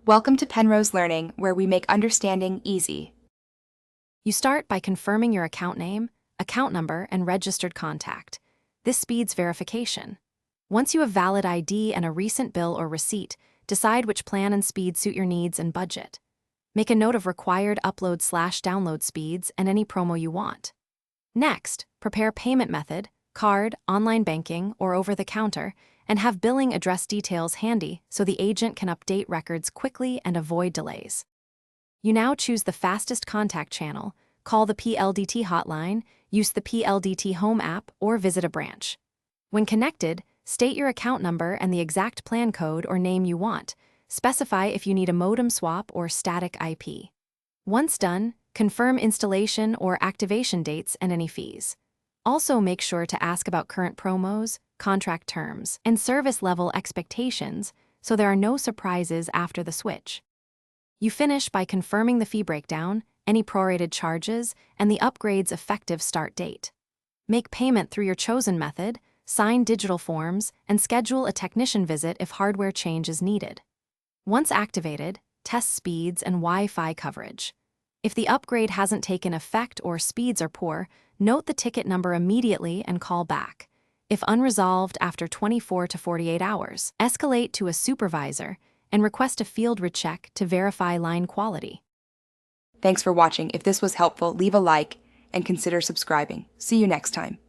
Welcome to Penrose Learning, where we make understanding easy. You start by confirming your account name, account number, and registered contact. This speeds verification. Once you have valid ID and a recent bill or receipt, decide which plan and speed suit your needs and budget. Make a note of required upload/download speeds and any promo you want. Next, prepare payment method, card, online banking, or over-the-counter, and have billing address details handy so the agent can update records quickly and avoid delays. You now choose the fastest contact channel, call the Pldt hotline, use the Pldt Home app, or visit a branch. When connected, state your account number and the exact plan code or name you want. Specify if you need a modem swap or static IP. Once done, confirm installation or activation dates and any fees. Also make sure to ask about current promos, contract terms, and service level expectations so there are no surprises after the switch. You finish by confirming the fee breakdown, any prorated charges, and the upgrade's effective start date. Make payment through your chosen method, sign digital forms, and schedule a technician visit if hardware change is needed. Once activated, test speeds and Wi-Fi coverage. If the upgrade hasn't taken effect or speeds are poor, note the ticket number immediately and call back. If unresolved after 24 to 48 hours, escalate to a supervisor and request a field recheck to verify line quality. Thanks for watching. If this was helpful, leave a like and consider subscribing. See you next time.